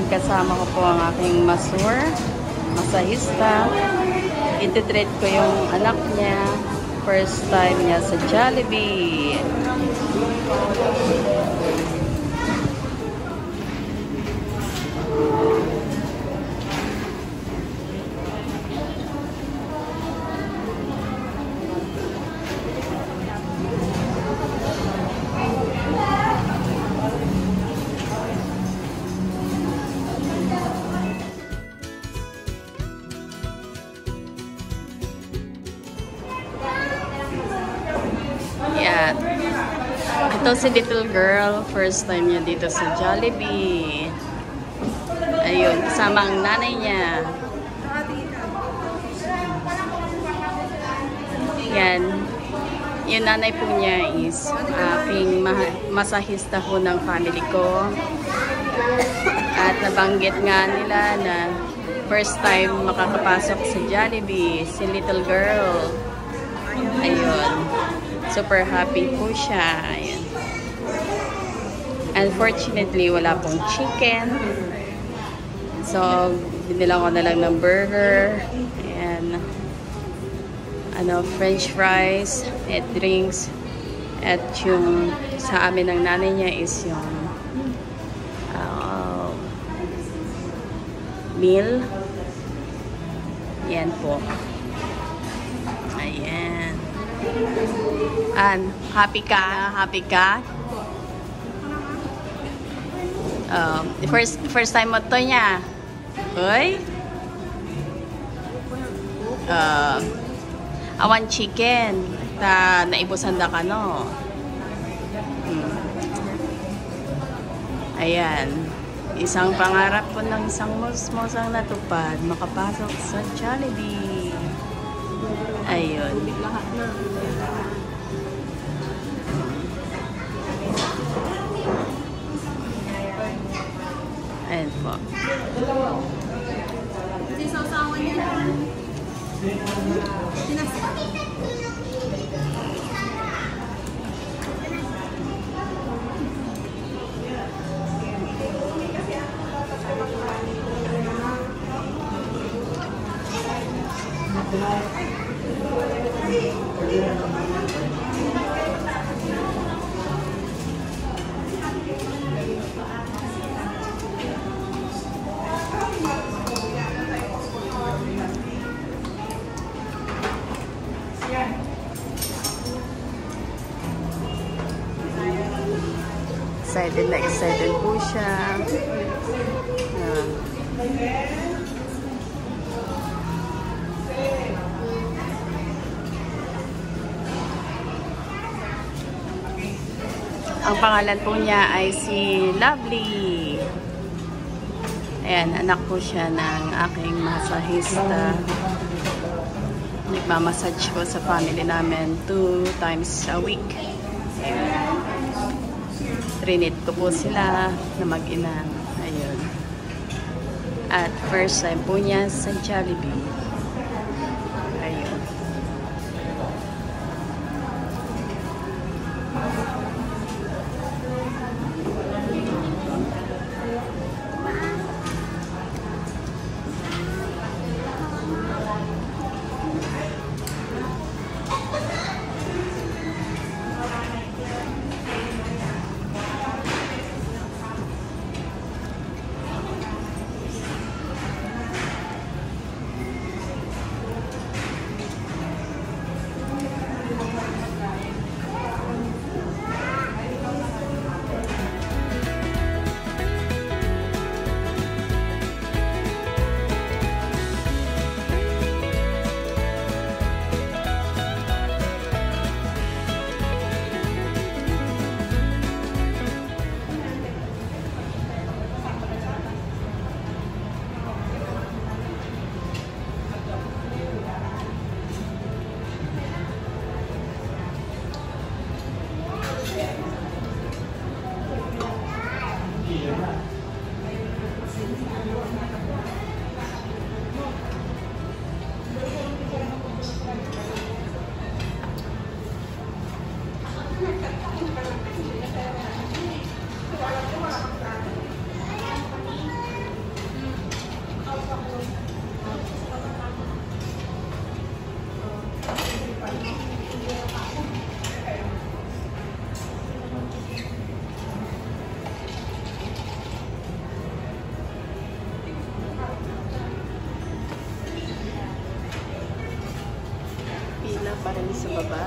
kasama ko po ang aking masahista. Iti-treat ko yung anak niya. First time niya sa Jollibee. Ito si little girl, first time niya dito sa Jollibee. Ayun, kasama ang nanay niya. Yan. Yung nanay po niya is aking masahista po ng family ko. At nabanggit nga nila na first time makakapasok sa Jollibee, si little girl. Ayun. Super happy po siya. Ayun. Unfortunately, wala pong chicken. So, binila ko na lang ng burger. And, french fries at drinks. At yung sa amin ng nanay niya is yung meal. Yan po. Ayan. And, happy ka? Happy ka? First time mo to niya. Uy? Awan chicken. Naibusan da ka, no? Ayan. Isang pangarap po ng isang musmosang natupad. Makapasok sa Jollibee. Ayun. Ayan po. Excited na excited po siya. Ang pangalan po niya ay si Lovely. Ayan, anak po siya ng aking masahista. Nagmamassage ko sa family namin 2 times a week. Ayan. Trinit ko po sila na mag-ina. Ayun. At first time po niya sa Jollibee. Ayun. pa rin sa baba.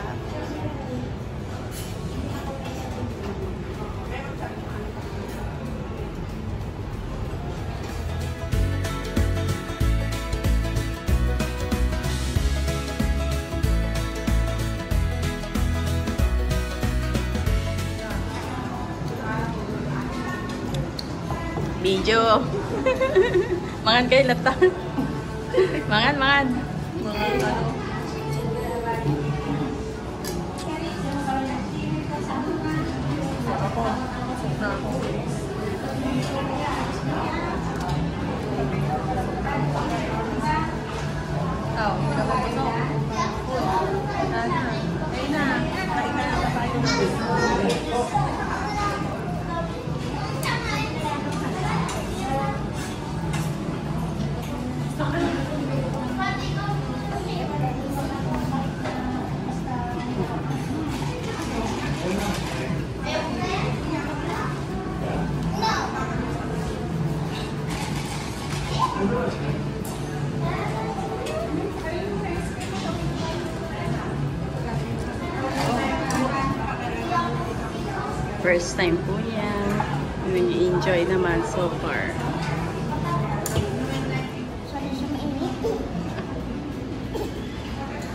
Video. Mangan kayo lata. Mangan. First time po yan. Nag-enjoy naman so far.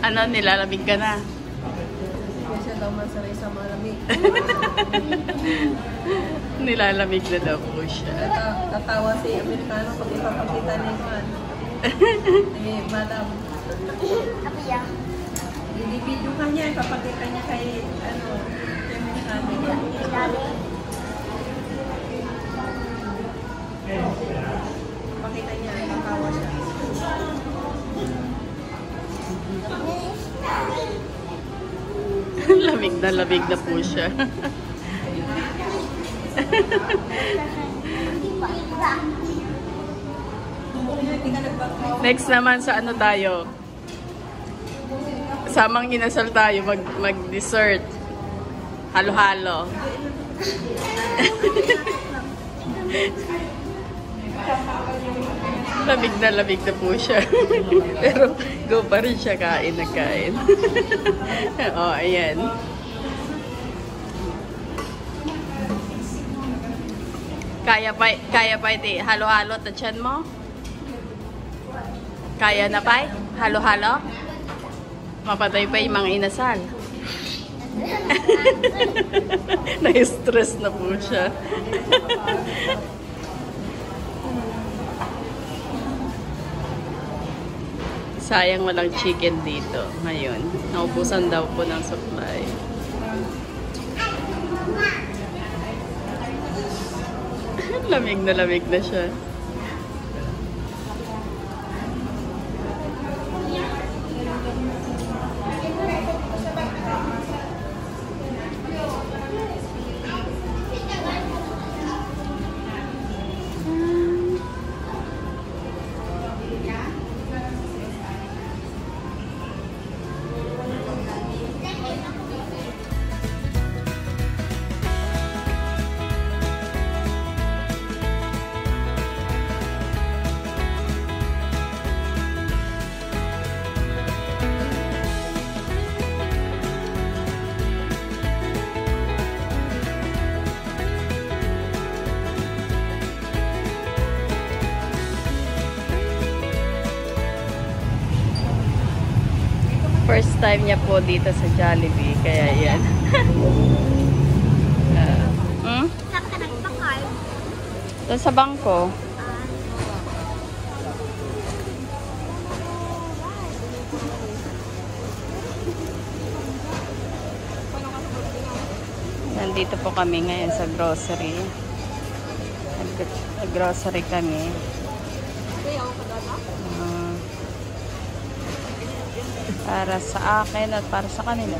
Ano, nilalamig ka na? Hindi siya daw masaray sa malamig. Nilalamig na daw po siya. Tatawa si Amerikano pag ipapakita niya yun. Eh, madam. Kapiya. Bibidyo ka niya, ipapakita niya kay, ano, Amerikano. Pakita niya, tatawa siya. Lamig na po siya. Next naman sa ano tayo? Samang inasal tayo mag-dessert. Halo-halo. Lamig na po siya. Pero go pa rin siya kain na kain. Oh, ayan. Kaya pa iti halo-halo ta tiyan mo? Kaya na pa? Halo-halo? Mapatay pa yung mga inasal. Na-stress na po siya. Sayang walang chicken dito ngayon. Naubusan daw po ng supply. Lamig na siya. First time niya po dito sa Jollibee, kaya yan. Saan ka nagpakal? Doon sa bangko. Nandito po kami ngayon sa grocery. Nag-grocery kami. Para sa akin at para sa kanila.